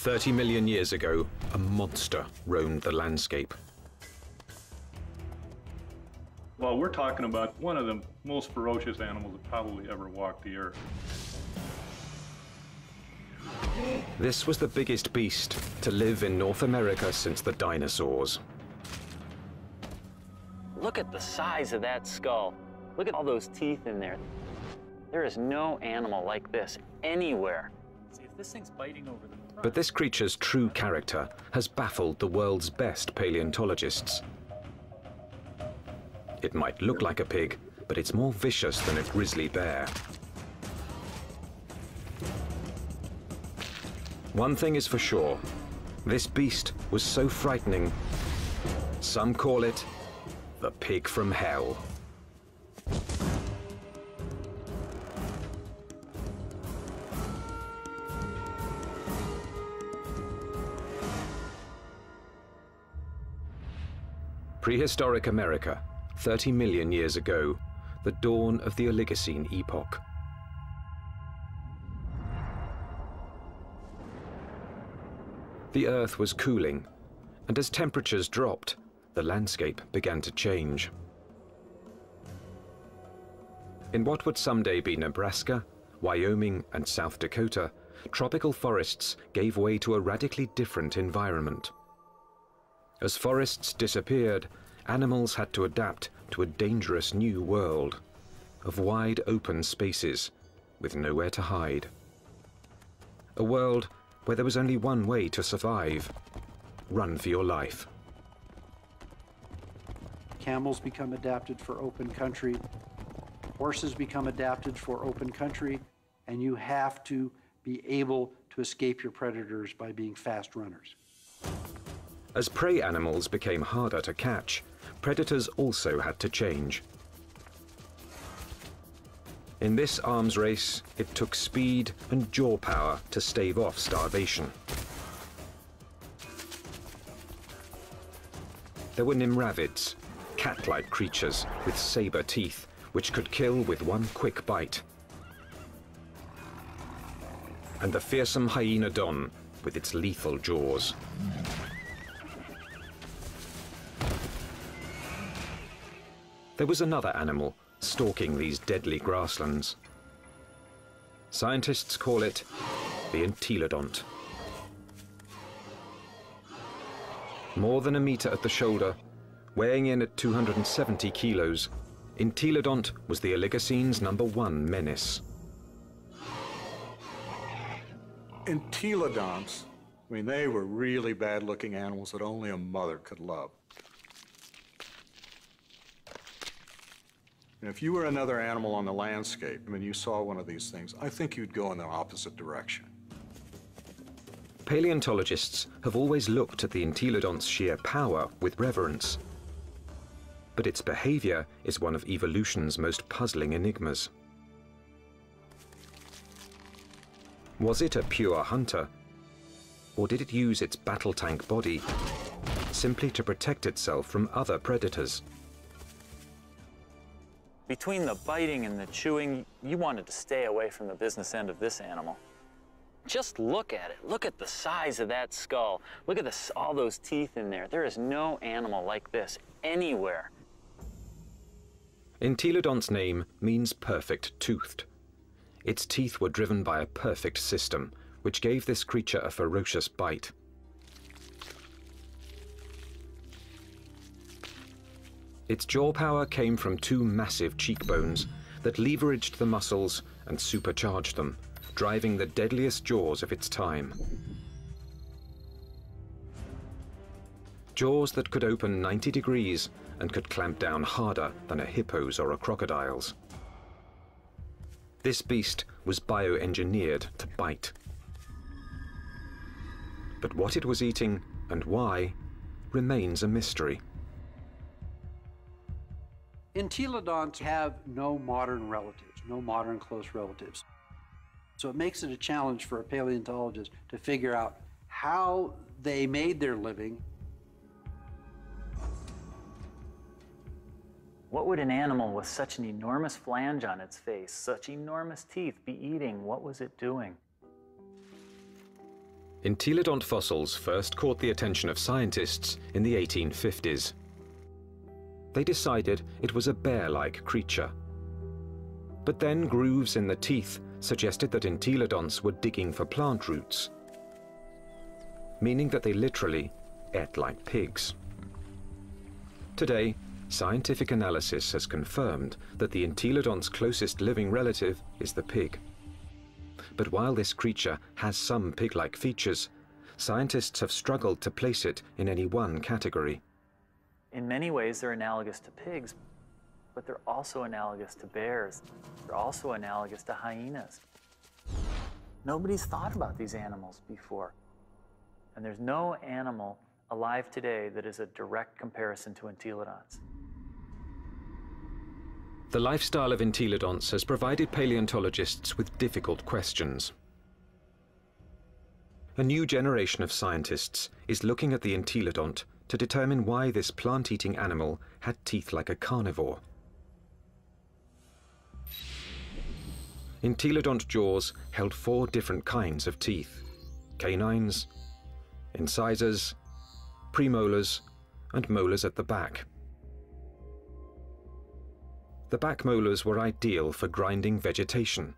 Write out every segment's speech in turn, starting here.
30 million years ago, a monster roamed the landscape. Well, we're talking about one of the most ferocious animals that probably ever walked the earth. This was the biggest beast to live in North America since the dinosaurs. Look at the size of that skull. Look at all those teeth in there. There is no animal like this anywhere. See, if this thing's biting over the front. But this creature's true character has baffled the world's best paleontologists. It might look like a pig, but it's more vicious than a grizzly bear. One thing is for sure, this beast was so frightening, some call it the pig from hell. Prehistoric America, 30 million years ago, the dawn of the Oligocene epoch. The Earth was cooling, and as temperatures dropped, the landscape began to change. In what would someday be Nebraska, Wyoming, and South Dakota, tropical forests gave way to a radically different environment. As forests disappeared, animals had to adapt to a dangerous new world of wide open spaces with nowhere to hide. A world where there was only one way to survive: run for your life. Camels become adapted for open country, horses become adapted for open country, and you have to be able to escape your predators by being fast runners. As prey animals became harder to catch, predators also had to change. In this arms race, it took speed and jaw power to stave off starvation. There were nimravids, cat-like creatures with saber teeth, which could kill with one quick bite. And the fearsome hyenodon with its lethal jaws. There was another animal stalking these deadly grasslands. Scientists call it the entelodont. More than a meter at the shoulder, weighing in at 270 kilos, entelodont was the Oligocene's #1 menace. Entelodonts, I mean, they were really bad-looking animals that only a mother could love. And if you were another animal on the landscape, I mean, you saw one of these things, I think you'd go in the opposite direction. Paleontologists have always looked at the entelodont's sheer power with reverence. But its behavior is one of evolution's most puzzling enigmas. Was it a pure hunter? Or did it use its battle tank body simply to protect itself from other predators? Between the biting and the chewing, you wanted to stay away from the business end of this animal. Just look at it. Look at the size of that skull. Look at this, all those teeth in there. There is no animal like this anywhere. Entelodont's name means perfect-toothed. Its teeth were driven by a perfect system, which gave this creature a ferocious bite. Its jaw power came from two massive cheekbones that leveraged the muscles and supercharged them, driving the deadliest jaws of its time. Jaws that could open 90 degrees and could clamp down harder than a hippo's or a crocodile's. This beast was bioengineered to bite. But what it was eating and why remains a mystery. Entelodonts have no modern relatives, no modern close relatives. So it makes it a challenge for a paleontologist to figure out how they made their living. What would an animal with such an enormous flange on its face, such enormous teeth, be eating? What was it doing? Entelodont fossils first caught the attention of scientists in the 1850s. They decided it was a bear-like creature. But then grooves in the teeth suggested that entelodonts were digging for plant roots, meaning that they literally ate like pigs. Today, scientific analysis has confirmed that the entelodont's closest living relative is the pig. But while this creature has some pig-like features, scientists have struggled to place it in any one category. In many ways, they're analogous to pigs, but they're also analogous to bears. They're also analogous to hyenas. Nobody's thought about these animals before. And there's no animal alive today that is a direct comparison to entelodonts. The lifestyle of entelodonts has provided paleontologists with difficult questions. A new generation of scientists is looking at the entelodont to determine why this plant-eating animal had teeth like a carnivore. Entelodont jaws held 4 different kinds of teeth: canines, incisors, premolars, and molars at the back. The back molars were ideal for grinding vegetation,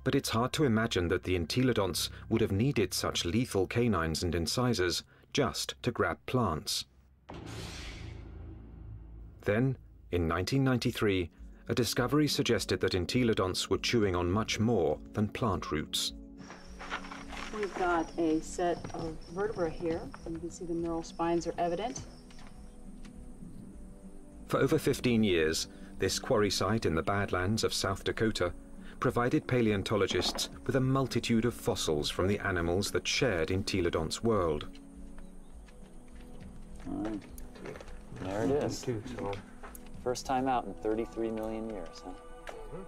but it's hard to imagine that the entelodonts would have needed such lethal canines and incisors just to grab plants. Then, in 1993, a discovery suggested that entelodonts were chewing on much more than plant roots. We've got a set of vertebrae here. You can see the neural spines are evident. For over 15 years, this quarry site in the Badlands of South Dakota provided paleontologists with a multitude of fossils from the animals that shared entelodont's world. There it is. First time out in 33 million years, huh?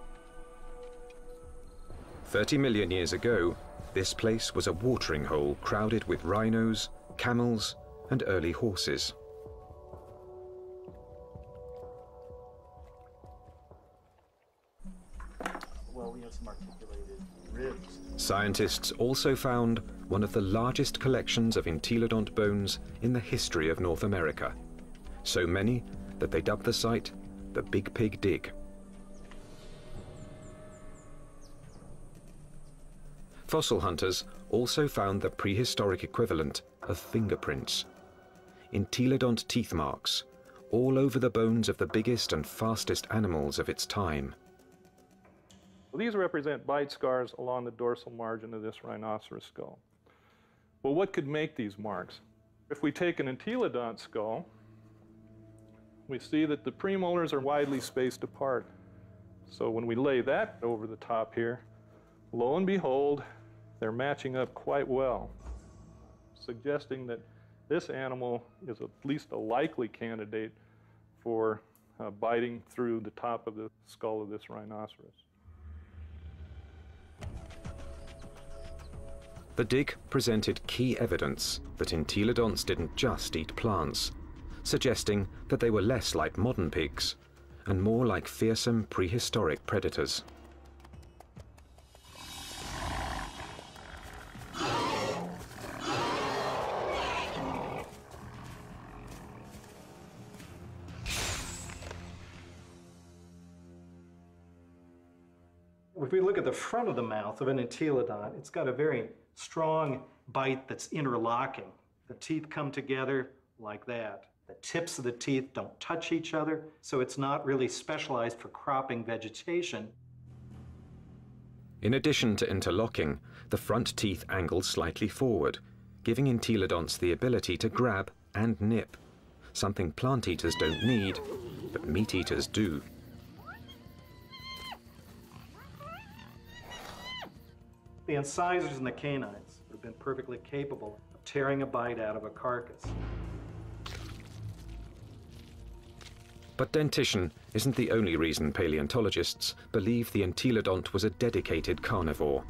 30 million years ago, this place was a watering hole crowded with rhinos, camels, and early horses. Well, we have some articulated ribs. Scientists also found one of the largest collections of entelodont bones in the history of North America. So many that they dubbed the site the Big Pig Dig. Fossil hunters also found the prehistoric equivalent of fingerprints. Entelodont teeth marks all over the bones of the biggest and fastest animals of its time. Well, these represent bite scars along the dorsal margin of this rhinoceros skull. Well, what could make these marks? If we take an entelodont skull, we see that the premolars are widely spaced apart. So when we lay that over the top here, lo and behold, they're matching up quite well, suggesting that this animal is at least a likely candidate for biting through the top of the skull of this rhinoceros. The dig presented key evidence that entelodonts didn't just eat plants, suggesting that they were less like modern pigs and more like fearsome prehistoric predators. If we look at the front of the mouth of an entelodont, it's got a very strong bite that's interlocking. The teeth come together like that. The tips of the teeth don't touch each other, so it's not really specialized for cropping vegetation. In addition to interlocking, the front teeth angle slightly forward, giving entelodonts the ability to grab and nip, something plant eaters don't need, but meat eaters do. The incisors and the canines have been perfectly capable of tearing a bite out of a carcass. But dentition isn't the only reason paleontologists believe the entelodont was a dedicated carnivore.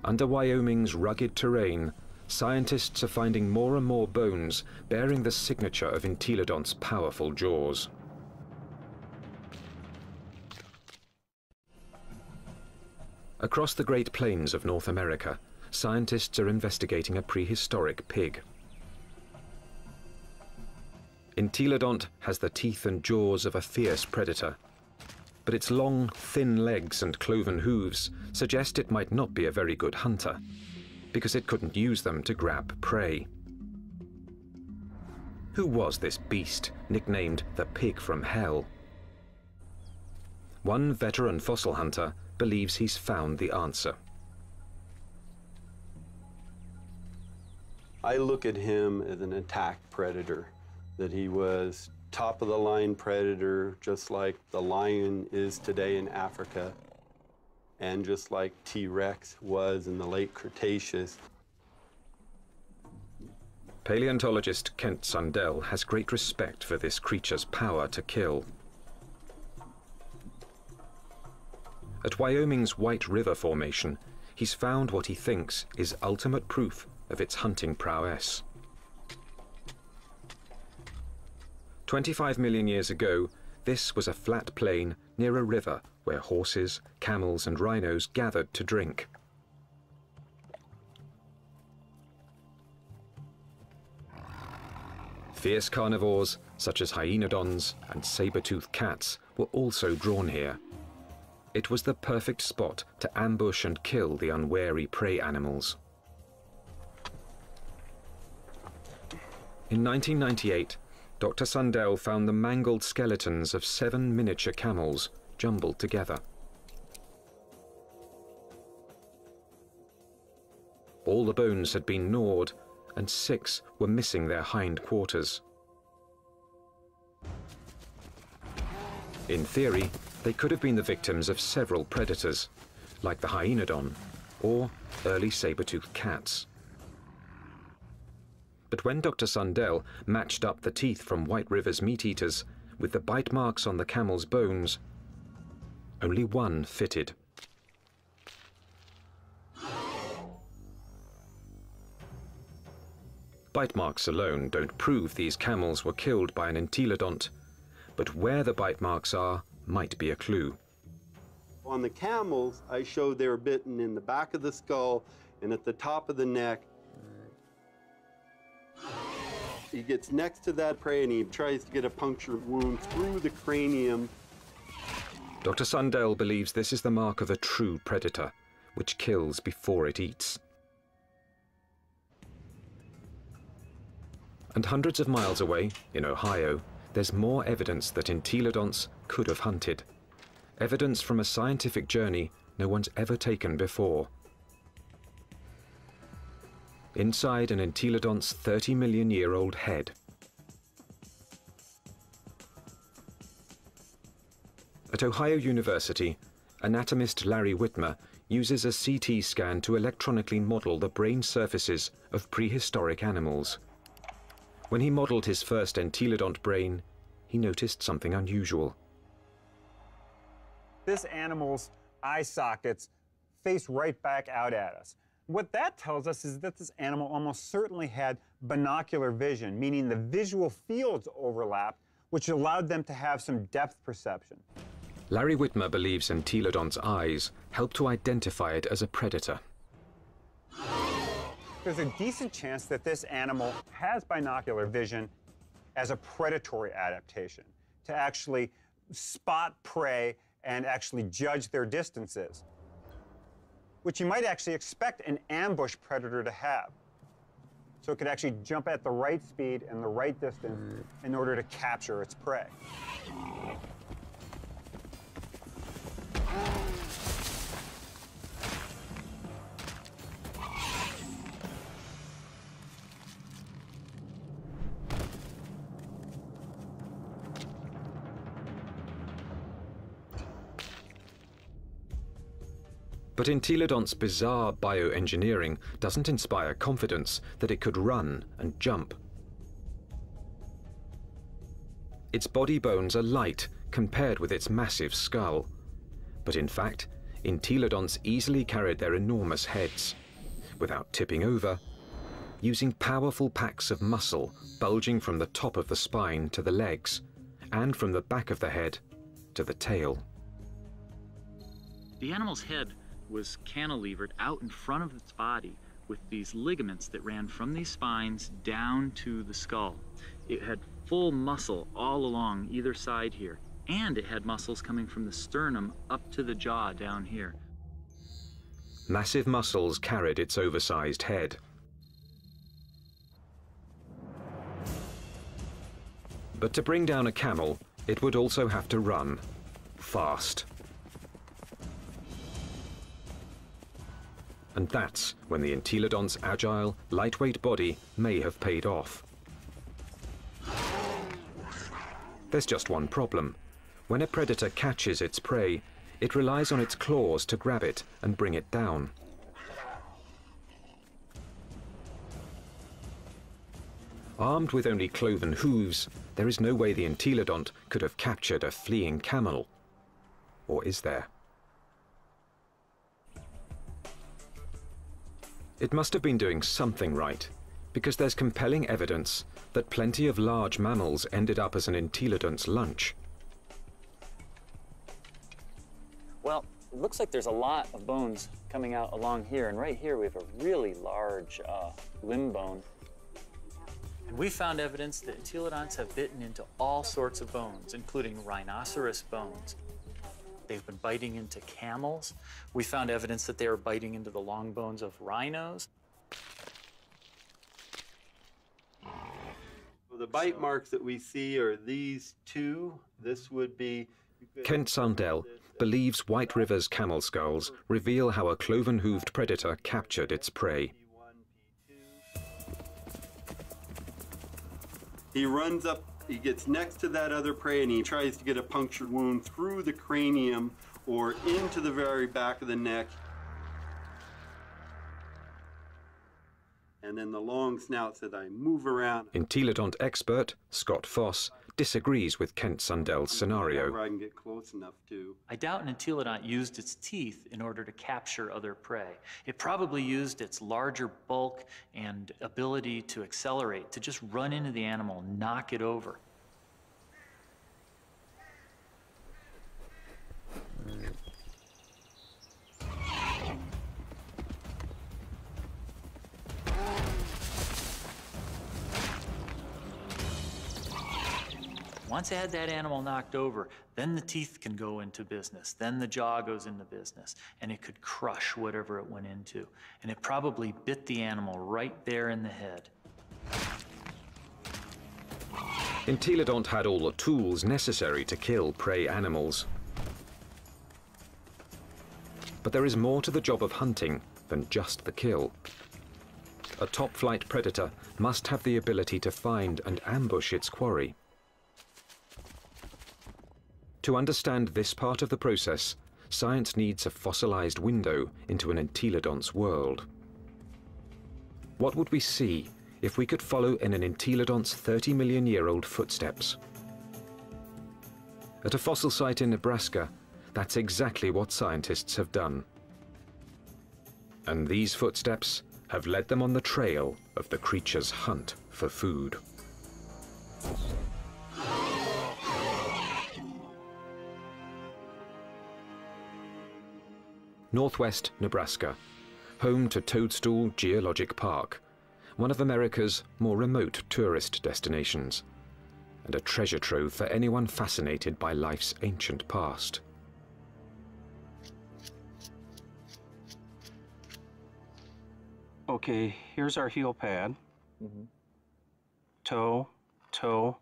Under Wyoming's rugged terrain, scientists are finding more and more bones bearing the signature of entelodont's powerful jaws. Across the Great Plains of North America, scientists are investigating a prehistoric pig. Entelodont has the teeth and jaws of a fierce predator, but its long, thin legs and cloven hooves suggest it might not be a very good hunter, because it couldn't use them to grab prey. Who was this beast, nicknamed the Pig from Hell? One veteran fossil hunter believes he's found the answer. I look at him as an attack predator, that he was top-of-the-line predator, just like the lion is today in Africa, and just like T-Rex was in the late Cretaceous. Paleontologist Kent Sundell has great respect for this creature's power to kill. At Wyoming's White River Formation, he's found what he thinks is ultimate proof of its hunting prowess. 25 million years ago, this was a flat plain near a river where horses, camels and rhinos gathered to drink. Fierce carnivores, such as hyenodons and saber-toothed cats, were also drawn here. It was the perfect spot to ambush and kill the unwary prey animals. In 1998, Dr. Sundell found the mangled skeletons of 7 miniature camels jumbled together. All the bones had been gnawed, and 6 were missing their hind quarters. In theory, they could have been the victims of several predators, like the hyenodon or early saber-toothed cats. But when Dr. Sundell matched up the teeth from White River's meat-eaters with the bite marks on the camel's bones, only one fitted. Bite marks alone don't prove these camels were killed by an entelodont, but where the bite marks are might be a clue. On the camels, I showed they were bitten in the back of the skull and at the top of the neck. He gets next to that prey and he tries to get a punctured wound through the cranium. Dr. Sundell believes this is the mark of a true predator, which kills before it eats. And hundreds of miles away, in Ohio, there's more evidence that entelodonts could have hunted. Evidence from a scientific journey no one's ever taken before. Inside an entelodont's 30-million-year-old head. At Ohio University, anatomist Larry Whitmer uses a CT scan to electronically model the brain surfaces of prehistoric animals. When he modeled his first entelodont brain, he noticed something unusual. This animal's eye sockets face right back out at us. What that tells us is that this animal almost certainly had binocular vision, meaning the visual fields overlapped, which allowed them to have some depth perception. Larry Whitmer believes entelodont's eyes help to identify it as a predator. There's a decent chance that this animal has binocular vision as a predatory adaptation, to actually spot prey and actually judge their distances, which you might actually expect an ambush predator to have. So it could actually jump at the right speed and the right distance in order to capture its prey. But entelodont's bizarre bioengineering doesn't inspire confidence that it could run and jump. Its body bones are light compared with its massive skull. But in fact, entelodonts easily carried their enormous heads, without tipping over, using powerful packs of muscle bulging from the top of the spine to the legs, and from the back of the head to the tail. The animal's head was cantilevered out in front of its body with these ligaments that ran from these spines down to the skull. It had full muscle all along either side here, and it had muscles coming from the sternum up to the jaw down here. Massive muscles carried its oversized head. But to bring down a camel, it would also have to run fast. And that's when the entelodont's agile, lightweight body may have paid off. There's just one problem. When a predator catches its prey, it relies on its claws to grab it and bring it down. Armed with only cloven hooves, there is no way the entelodont could have captured a fleeing camel. Or is there? It must have been doing something right, because there's compelling evidence that plenty of large mammals ended up as an entelodont's lunch. Well, it looks like there's a lot of bones coming out along here, and right here we have a really large limb bone. And we found evidence that entelodonts have bitten into all sorts of bones, including rhinoceros bones. They've been biting into camels. We found evidence that they were biting into the long bones of rhinos. Well, the bite marks that we see are these two. This would be... Kent Sundell believes White River's camel skulls reveal how a cloven-hooved predator captured its prey. He runs up, he gets next to that other prey, and he tries to get a punctured wound through the cranium or into the very back of the neck. And then the long snouts that I move around. Entelodont expert Scott Foss disagrees with Kent Sundell's scenario. I can get close enough to. I doubt an entelodont used its teeth in order to capture other prey. It probably used its larger bulk and ability to accelerate to just run into the animal, knock it over. Once I had that animal knocked over, then the teeth can go into business, then the jaw goes into business, and it could crush whatever it went into. And it probably bit the animal right there in the head. Entelodont had all the tools necessary to kill prey animals. But there is more to the job of hunting than just the kill. A top-flight predator must have the ability to find and ambush its quarry. To understand this part of the process, science needs a fossilized window into an entelodont's world. What would we see if we could follow in an entelodont's 30-million-year-old footsteps? At a fossil site in Nebraska, that's exactly what scientists have done. And these footsteps have led them on the trail of the creature's hunt for food. Northwest Nebraska, home to Toadstool Geologic Park, one of America's more remote tourist destinations, and a treasure trove for anyone fascinated by life's ancient past. Okay, here's our heel pad. Toe, toe,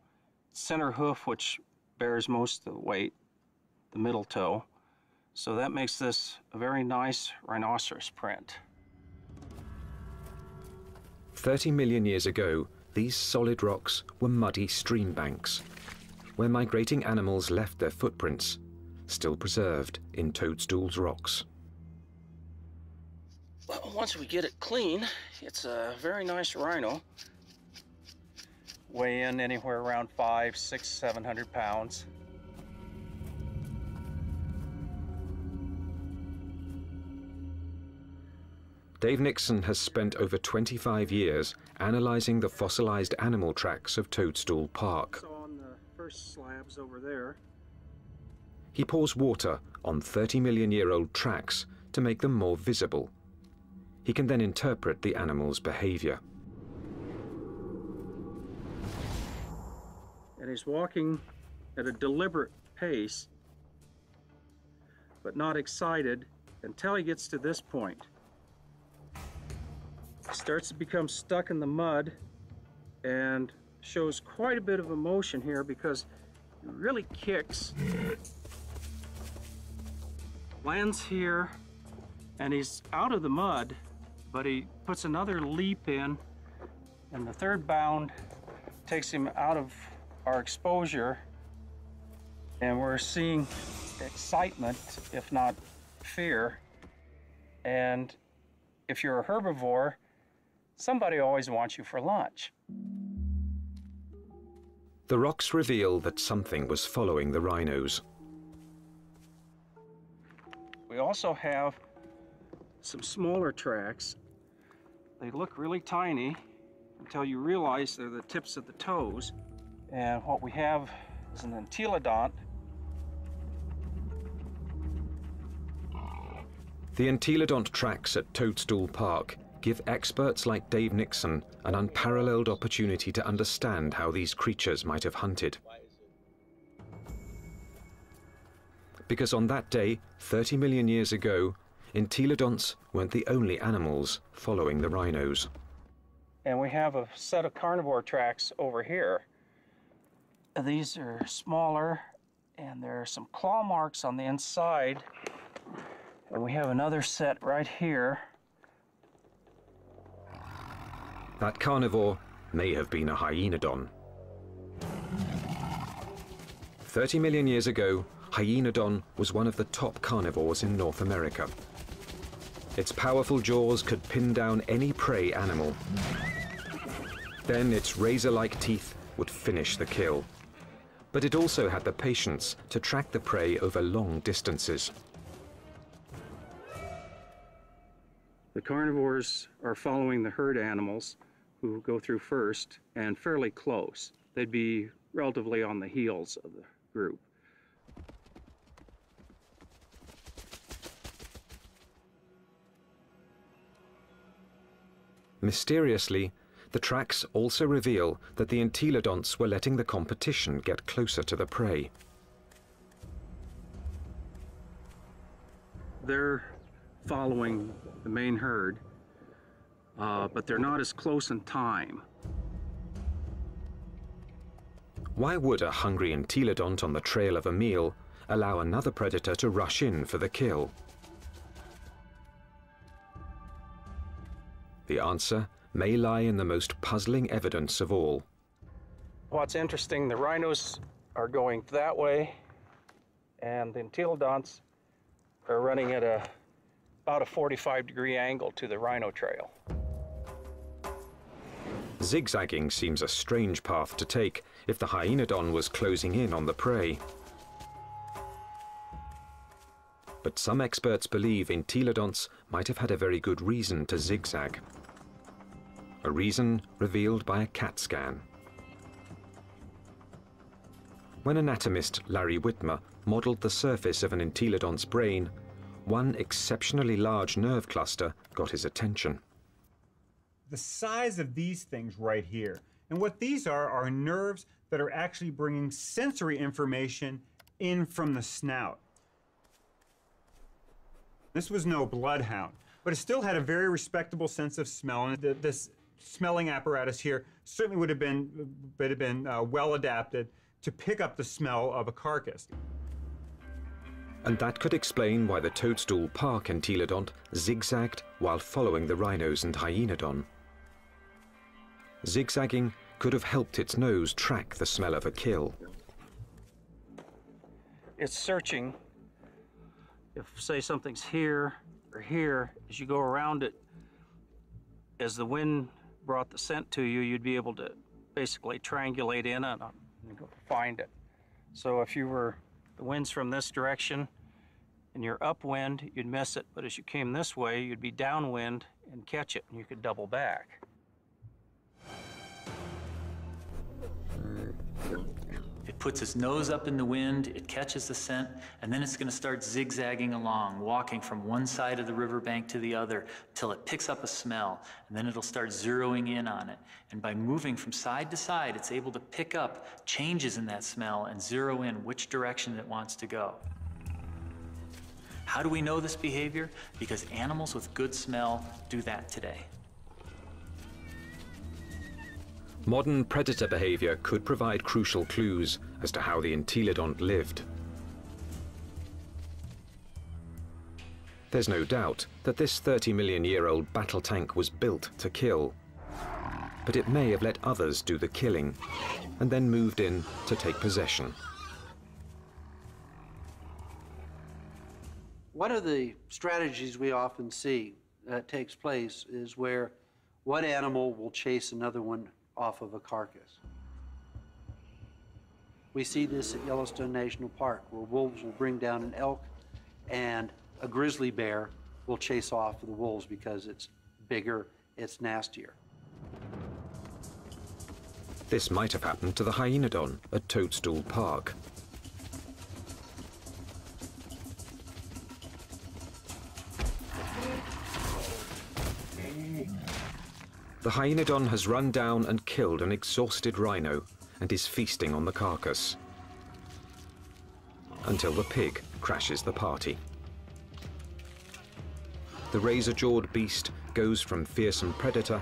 center hoof, which bears most of the weight, the middle toe. So that makes this a very nice rhinoceros print. 30 million years ago, these solid rocks were muddy stream banks, where migrating animals left their footprints, still preserved in Toadstool's rocks. Well, once we get it clean, it's a very nice rhino. Weigh in anywhere around 500, 600, 700 pounds. Dave Nixon has spent over 25 years analyzing the fossilized animal tracks of Toadstool Park. So on the first slabs over there. He pours water on 30-million-year-old tracks to make them more visible. He can then interpret the animal's behavior. And he's walking at a deliberate pace, but not excited until he gets to this point. He starts to become stuck in the mud and shows quite a bit of emotion here because he really kicks. Lands here, and he's out of the mud, but he puts another leap in, and the third bound takes him out of our exposure, and we're seeing excitement, if not fear. And if you're a herbivore, somebody always wants you for lunch. The rocks reveal that something was following the rhinos. We also have some smaller tracks. They look really tiny until you realize they're the tips of the toes. And what we have is an entelodont. The entelodont tracks at Toadstool Park give experts like Dave Nixon an unparalleled opportunity to understand how these creatures might have hunted. Because on that day, 30 million years ago, entelodonts weren't the only animals following the rhinos. And we have a set of carnivore tracks over here. These are smaller, and there are some claw marks on the inside. And we have another set right here. That carnivore may have been a hyenodon. 30 million years ago, hyenodon was one of the top carnivores in North America. Its powerful jaws could pin down any prey animal. Then its razor-like teeth would finish the kill. But it also had the patience to track the prey over long distances. The carnivores are following the herd animals who go through first and fairly close. They'd be relatively on the heels of the group. Mysteriously, the tracks also reveal that the entelodonts were letting the competition get closer to the prey. They're following the main herd, but they're not as close in time. Why would a hungry entelodont on the trail of a meal allow another predator to rush in for the kill? The answer may lie in the most puzzling evidence of all. What's interesting, the rhinos are going that way, and the entelodonts are running at about a 45-degree angle to the rhino trail. Zigzagging seems a strange path to take if the hyenodon was closing in on the prey. But some experts believe entelodonts might have had a very good reason to zigzag. A reason revealed by a CAT scan. When anatomist Larry Whitmer modeled the surface of an entelodont's brain, one exceptionally large nerve cluster got his attention. The size of these things right here. And what these are nerves that are actually bringing sensory information in from the snout. This was no bloodhound, but it still had a very respectable sense of smell, and this smelling apparatus here certainly would have been well adapted to pick up the smell of a carcass. And that could explain why the Toadstool Park entelodont zigzagged while following the rhinos and hyenodon. Zigzagging could have helped its nose track the smell of a kill. It's searching. If, say, something's here or here, as you go around it, as the wind brought the scent to you, you'd be able to basically triangulate in on it and go find it. So if you were, the wind's from this direction and you're upwind, you'd miss it. But as you came this way, you'd be downwind and catch it, and you could double back. It puts its nose up in the wind, it catches the scent, and then it's going to start zigzagging along, walking from one side of the riverbank to the other till it picks up a smell, and then it'll start zeroing in on it. And by moving from side to side, it's able to pick up changes in that smell and zero in which direction it wants to go. How do we know this behavior? Because animals with good smell do that today. Modern predator behavior could provide crucial clues as to how the entelodont lived. There's no doubt that this 30-million-year-old battle tank was built to kill, but it may have let others do the killing and then moved in to take possession. One of the strategies we often see that takes place is where one animal will chase another one off of a carcass. We see this at Yellowstone National Park, where wolves will bring down an elk and a grizzly bear will chase off the wolves because it's bigger, it's nastier. This might have happened to the hyenodon at Toadstool Park. The hyenodon has run down and killed an exhausted rhino and is feasting on the carcass until the pig crashes the party. The razor-jawed beast goes from fearsome predator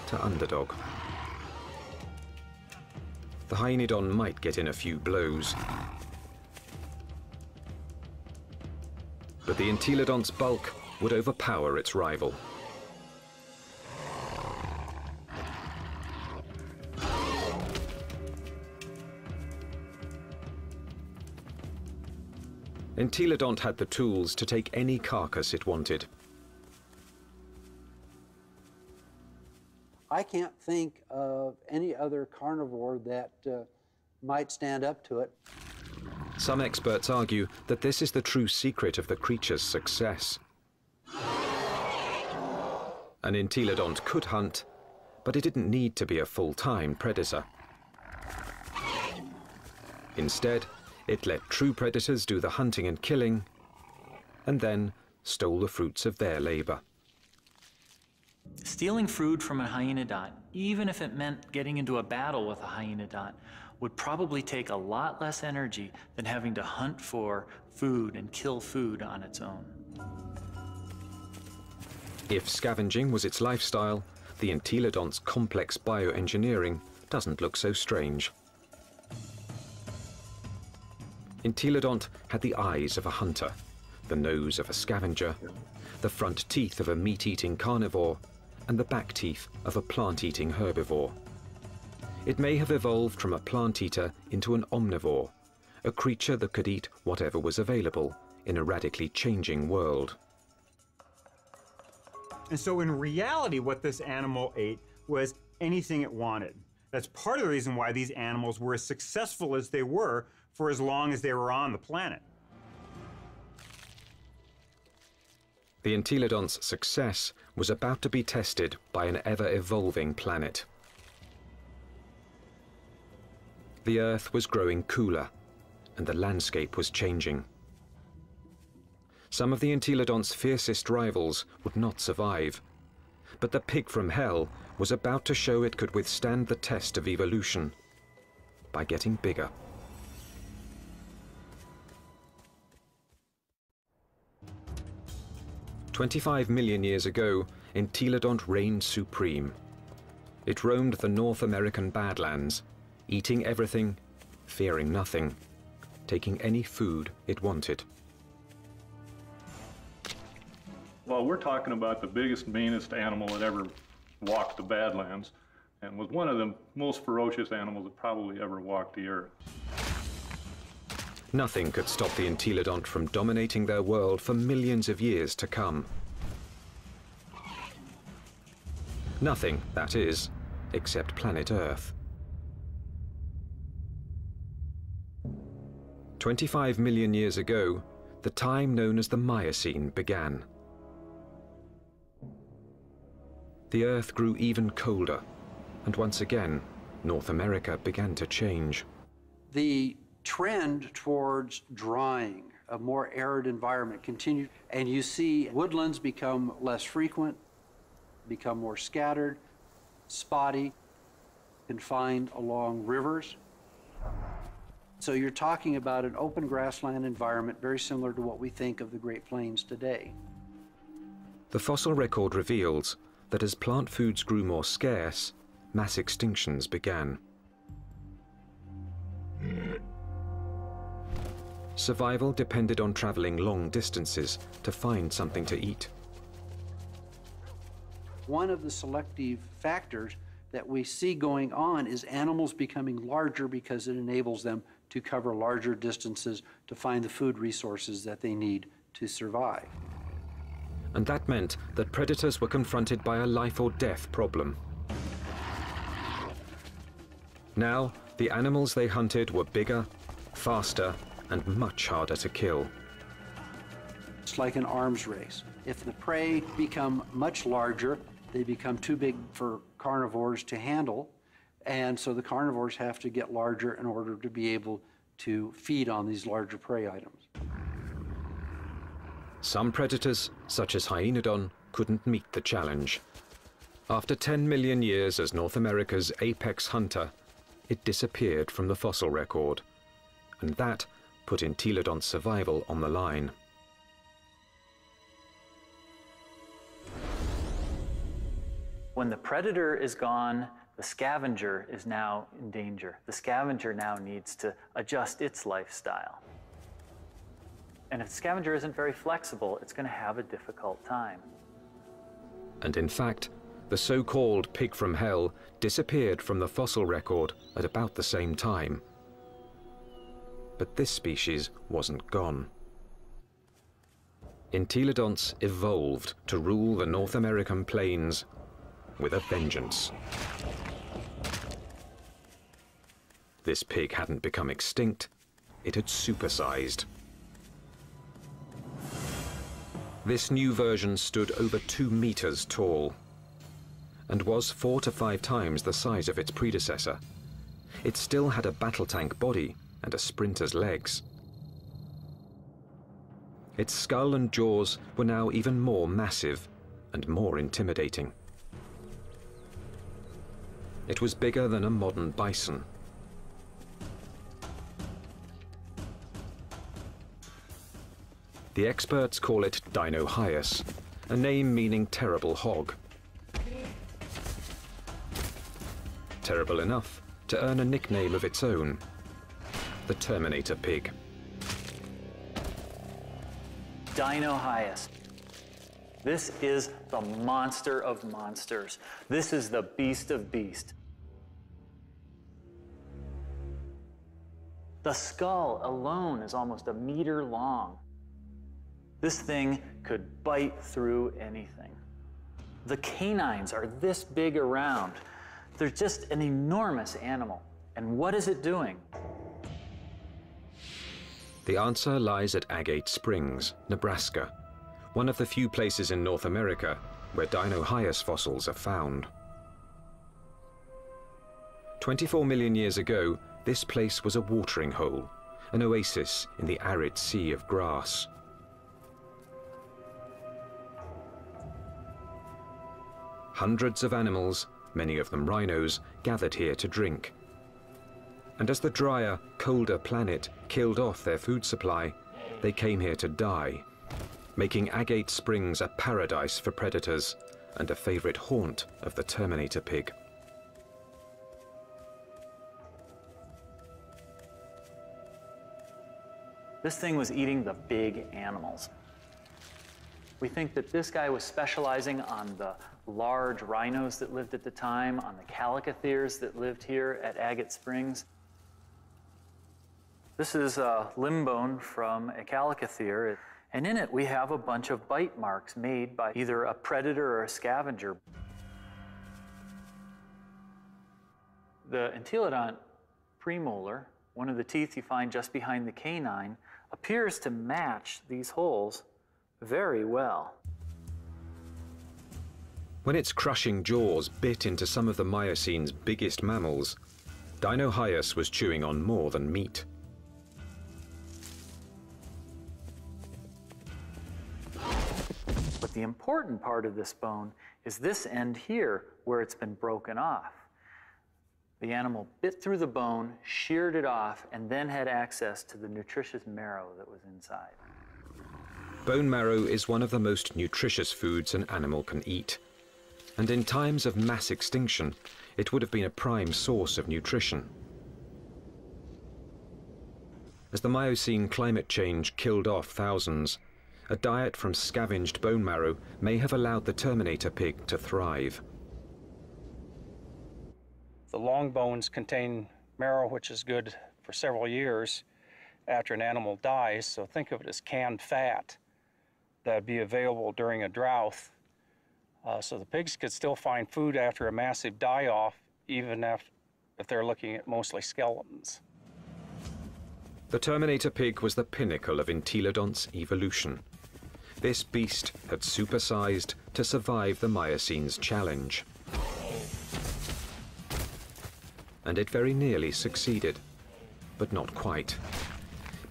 to underdog. The hyenodon might get in a few blows, but the entelodont's bulk would overpower its rival. Entelodont had the tools to take any carcass it wanted. I can't think of any other carnivore that might stand up to it. Some experts argue that this is the true secret of the creature's success. An entelodont could hunt, but it didn't need to be a full-time predator. Instead, it let true predators do the hunting and killing, and then stole the fruits of their labor. Stealing food from a hyenodont, even if it meant getting into a battle with a hyenodont, would probably take a lot less energy than having to hunt for food and kill food on its own. If scavenging was its lifestyle, the entelodont's complex bioengineering doesn't look so strange. Entelodont had the eyes of a hunter, the nose of a scavenger, the front teeth of a meat-eating carnivore, and the back teeth of a plant-eating herbivore. It may have evolved from a plant-eater into an omnivore, a creature that could eat whatever was available in a radically changing world. And so in reality, what this animal ate was anything it wanted. That's part of the reason why these animals were as successful as they were for as long as they were on the planet. The entelodont's success was about to be tested by an ever-evolving planet. The Earth was growing cooler, and the landscape was changing. Some of the entelodont's fiercest rivals would not survive, but the pig from hell was about to show it could withstand the test of evolution by getting bigger. "25 million years ago, entelodont reigned supreme. It roamed the North American Badlands, eating everything, fearing nothing, taking any food it wanted." Well, we're talking about the biggest, meanest animal that ever walked the Badlands, and was one of the most ferocious animals that probably ever walked the earth. Nothing could stop the entelodont from dominating their world for millions of years to come. Nothing, that is, except planet Earth. 25 million years ago, the time known as the Miocene began. The Earth grew even colder, and once again, North America began to change. The trend towards drying, a more arid environment continued, and you see woodlands become less frequent, become more scattered, spotty, confined along rivers. So you're talking about an open grassland environment very similar to what we think of the Great Plains today. The fossil record reveals that as plant foods grew more scarce, mass extinctions began. Survival depended on traveling long distances to find something to eat. One of the selective factors that we see going on is animals becoming larger because it enables them to cover larger distances to find the food resources that they need to survive. And that meant that predators were confronted by a life or death problem. Now, the animals they hunted were bigger, faster, and much harder to kill. It's like an arms race. If the prey become much larger, they become too big for carnivores to handle, and so the carnivores have to get larger in order to be able to feed on these larger prey items. Some predators, such as Hyaenodon, couldn't meet the challenge. After 10 million years as North America's apex hunter, it disappeared from the fossil record, and that put Entelodon's survival on the line. When the predator is gone, the scavenger is now in danger. The scavenger now needs to adjust its lifestyle. And if the scavenger isn't very flexible, it's going to have a difficult time. And in fact, the so-called pig from hell disappeared from the fossil record at about the same time. But this species wasn't gone. Entelodonts evolved to rule the North American plains with a vengeance. This pig hadn't become extinct, it had supersized. This new version stood over 2 meters tall and was 4 to 5 times the size of its predecessor. It still had a battle tank body and a sprinter's legs. Its skull and jaws were now even more massive and more intimidating. It was bigger than a modern bison. The experts call it Dinohyus, a name meaning terrible hog. Terrible enough to earn a nickname of its own, the Terminator pig. Dinohyus. This is the monster of monsters. This is the beast of beasts. The skull alone is almost 1 meter long. This thing could bite through anything. The canines are this big around. They're just an enormous animal. And what is it doing? The answer lies at Agate Springs, Nebraska, one of the few places in North America where Dinohyus fossils are found. 24 million years ago, this place was a watering hole, an oasis in the arid sea of grass. Hundreds of animals, many of them rhinos, gathered here to drink. And as the drier, colder planet killed off their food supply, they came here to die, making Agate Springs a paradise for predators and a favorite haunt of the Terminator pig. This thing was eating the big animals. We think that this guy was specializing on the large rhinos that lived at the time, on the calicotheres that lived here at Agate Springs. This is a limb bone from a calicothere, and in it we have a bunch of bite marks made by either a predator or a scavenger. The Entelodont premolar, one of the teeth you find just behind the canine, appears to match these holes very well. When its crushing jaws bit into some of the Miocine's biggest mammals, Dinohyus was chewing on more than meat. But the important part of this bone is this end here, where it's been broken off. The animal bit through the bone, sheared it off, and then had access to the nutritious marrow that was inside. Bone marrow is one of the most nutritious foods an animal can eat. And in times of mass extinction, it would have been a prime source of nutrition. As the Miocene climate change killed off thousands, a diet from scavenged bone marrow may have allowed the Terminator pig to thrive. The long bones contain marrow which is good for several years after an animal dies, so think of it as canned fat that would be available during a drought. So the pigs could still find food after a massive die-off, even if they're looking at mostly skeletons. The Terminator pig was the pinnacle of entelodonts evolution. This beast had supersized to survive the Miocene's challenge. And it very nearly succeeded, but not quite.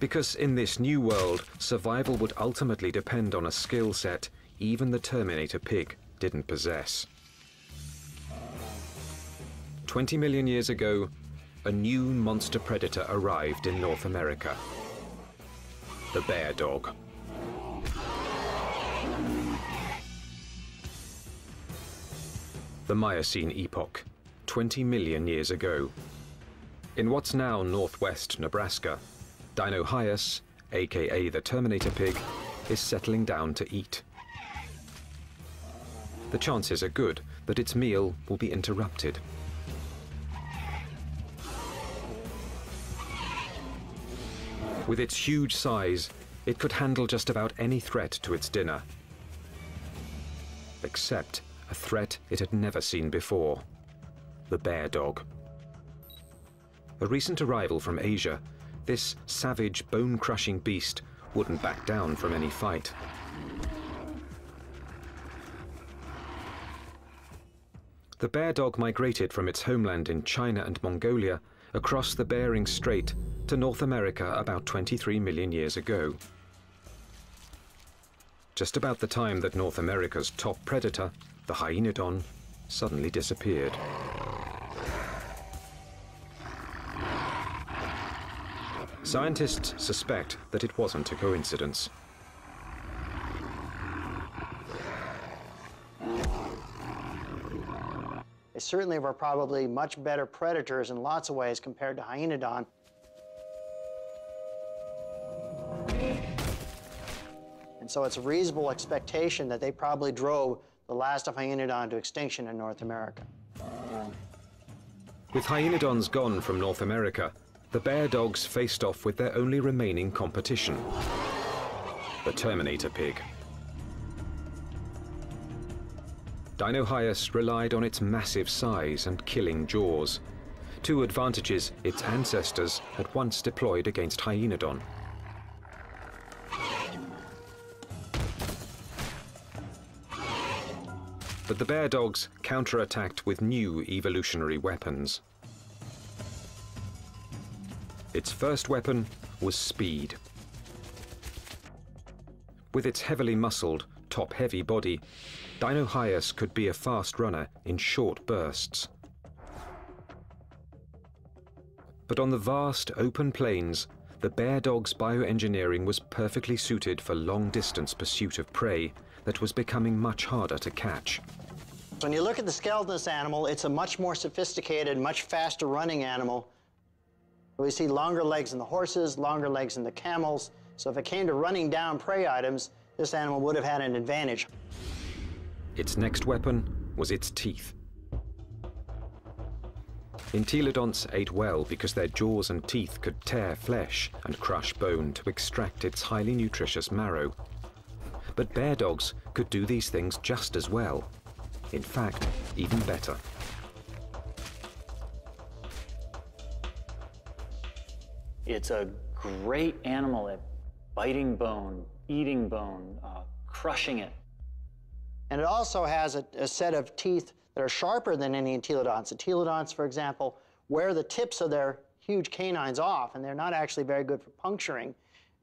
Because in this new world, survival would ultimately depend on a skill set even the Terminator pig didn't possess. 20 million years ago, a new monster predator arrived in North America. The bear dog. The Miocene epoch, 20 million years ago. In what's now northwest Nebraska, Dinohyus, aka the Terminator pig, is settling down to eat. The chances are good that its meal will be interrupted. With its huge size, it could handle just about any threat to its dinner. Except a threat it had never seen before: the bear dog. A recent arrival from Asia, this savage, bone-crushing beast wouldn't back down from any fight. The bear dog migrated from its homeland in China and Mongolia across the Bering Strait to North America about 23 million years ago. Just about the time that North America's top predator, the hyenodon, suddenly disappeared. Scientists suspect that it wasn't a coincidence. They certainly were probably much better predators in lots of ways compared to hyenodon. And so it's a reasonable expectation that they probably drove the last of hyenodon to extinction in North America. With hyenodons gone from North America, the bear dogs faced off with their only remaining competition, the Terminator pig. Dinohyus relied on its massive size and killing jaws, two advantages its ancestors had once deployed against hyenodon. But the bear dogs counterattacked with new evolutionary weapons. Its first weapon was speed. With its heavily muscled, top-heavy body, Dinohyus could be a fast runner in short bursts. But on the vast, open plains, the bear dog's bioengineering was perfectly suited for long-distance pursuit of prey that was becoming much harder to catch. When you look at the skeleton of this animal, it's a much more sophisticated, much faster running animal. We see longer legs in the horses, longer legs in the camels. So if it came to running down prey items, this animal would have had an advantage. Its next weapon was its teeth. Entelodonts ate well because their jaws and teeth could tear flesh and crush bone to extract its highly nutritious marrow. But bear dogs could do these things just as well. In fact, even better. It's a great animal at biting bone, eating bone, crushing it. And it also has a set of teeth that are sharper than any entelodonts. Entelodonts, for example, wear the tips of their huge canines off, and they're not actually very good for puncturing,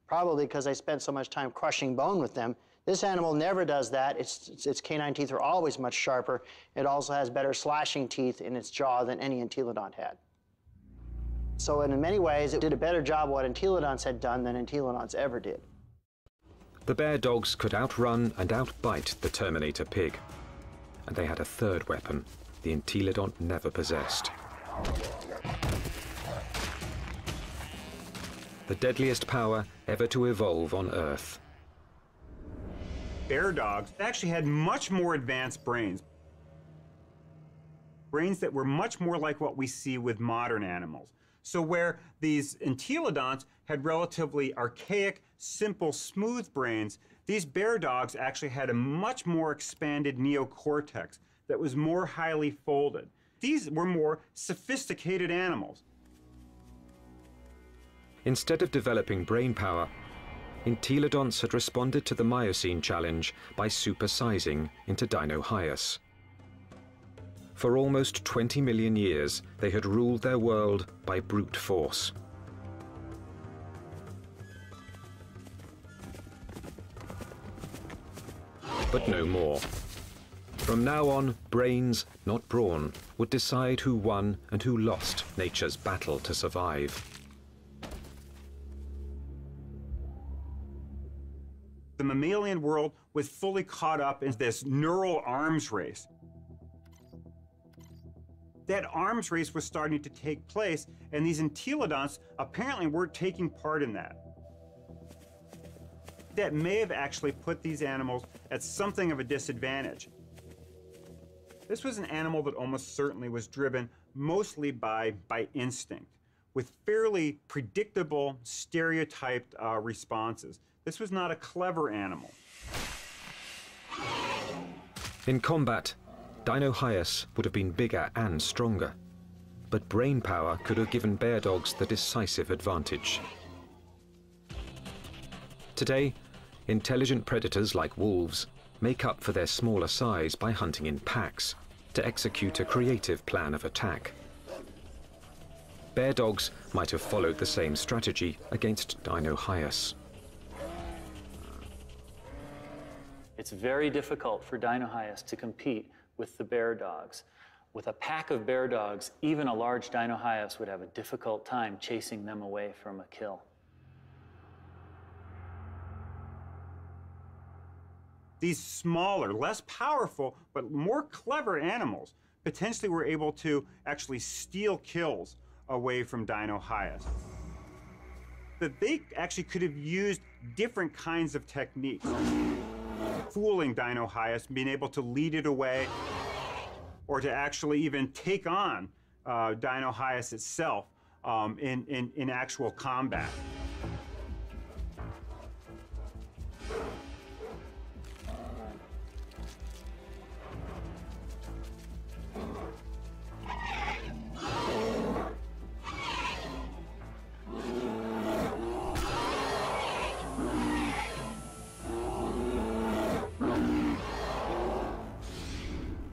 probably because they spent so much time crushing bone with them. This animal never does that. Its canine teeth are always much sharper. It also has better slashing teeth in its jaw than any entelodont had. So in many ways, it did a better job what entelodonts had done than entelodonts ever did. The bear dogs could outrun and outbite the Terminator pig. And they had a third weapon the entelodont never possessed. The deadliest power ever to evolve on Earth. Bear dogs actually had much more advanced brains. Brains that were much more like what we see with modern animals. So where these entelodonts had relatively archaic, simple, smooth brains, these bear dogs actually had a much more expanded neocortex that was more highly folded. These were more sophisticated animals. Instead of developing brain power, entelodonts had responded to the Miocene challenge by supersizing into Dinohyus. For almost 20 million years, they had ruled their world by brute force. But no more. From now on, brains, not brawn, would decide who won and who lost nature's battle to survive. The mammalian world was fully caught up in this neural arms race. That arms race was starting to take place, and these entelodonts apparently weren't taking part in that. That may have actually put these animals at something of a disadvantage. This was an animal that almost certainly was driven mostly by instinct, with fairly predictable, stereotyped responses. This was not a clever animal. In combat, Dinohyus would have been bigger and stronger, but brain power could have given bear dogs the decisive advantage. Today, intelligent predators like wolves make up for their smaller size by hunting in packs to execute a creative plan of attack. Bear dogs might have followed the same strategy against Dinohyus. It's very difficult for Dinohyus to compete with the bear dogs. With a pack of bear dogs, even a large Dinohyus would have a difficult time chasing them away from a kill. These smaller, less powerful, but more clever animals potentially were able to actually steal kills away from Dinohyus. That they actually could have used different kinds of techniques. Fooling Dinohyus, being able to lead it away, or to actually even take on Dinohyus itself in actual combat.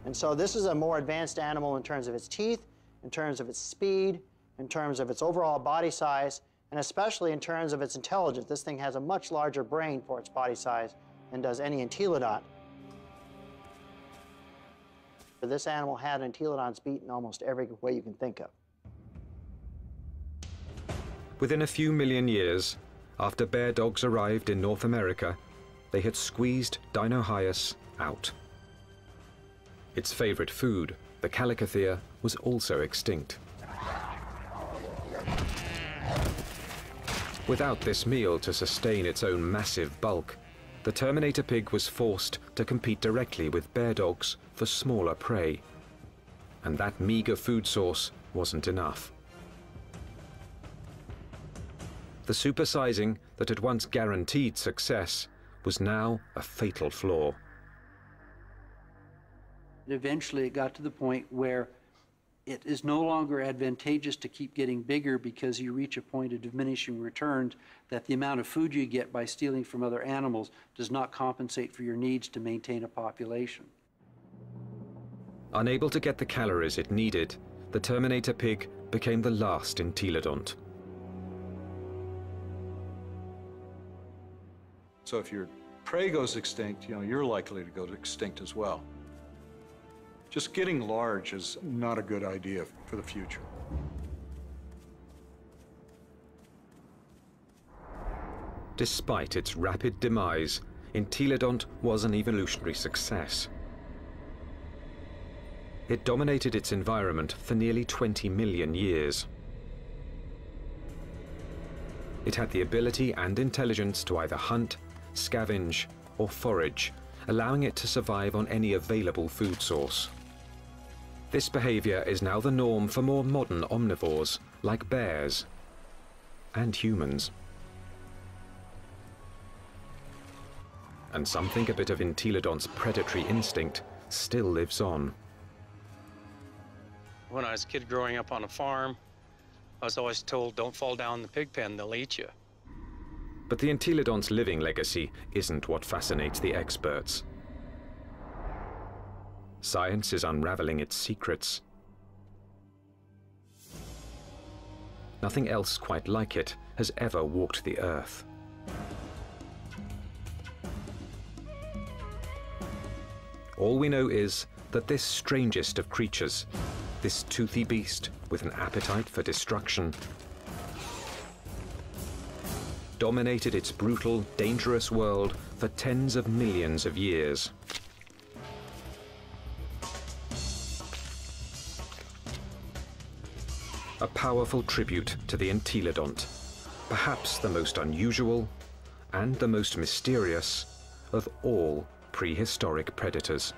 And so this is a more advanced animal in terms of its teeth, in terms of its speed, in terms of its overall body size, and especially in terms of its intelligence. This thing has a much larger brain for its body size than does any entelodont. This animal had entelodonts beat in almost every way you can think of. Within a few million years, after bear dogs arrived in North America, they had squeezed Dinohyus out. Its favorite food, the calicothea, was also extinct. Without this meal to sustain its own massive bulk, the Terminator pig was forced to compete directly with bear dogs for smaller prey. And that meager food source wasn't enough. The supersizing that had once guaranteed success was now a fatal flaw. Eventually it got to the point where it is no longer advantageous to keep getting bigger because you reach a point of diminishing returns, that the amount of food you get by stealing from other animals does not compensate for your needs to maintain a population. Unable to get the calories it needed, the Terminator pig became the last entelodont. So if your prey goes extinct, you're likely to go extinct as well. Just getting large is not a good idea for the future. Despite its rapid demise, entelodont was an evolutionary success. It dominated its environment for nearly 20 million years. It had the ability and intelligence to either hunt, scavenge, or forage, allowing it to survive on any available food source. This behavior is now the norm for more modern omnivores, like bears and humans. And some think a bit of entelodont's predatory instinct still lives on. When I was a kid growing up on a farm, I was always told, don't fall down the pig pen, they'll eat you. But the entelodont's living legacy isn't what fascinates the experts. Science is unraveling its secrets. Nothing else quite like it has ever walked the earth. All we know is that this strangest of creatures, this toothy beast with an appetite for destruction, dominated its brutal, dangerous world for tens of millions of years. A powerful tribute to the entelodont, perhaps the most unusual and the most mysterious of all prehistoric predators.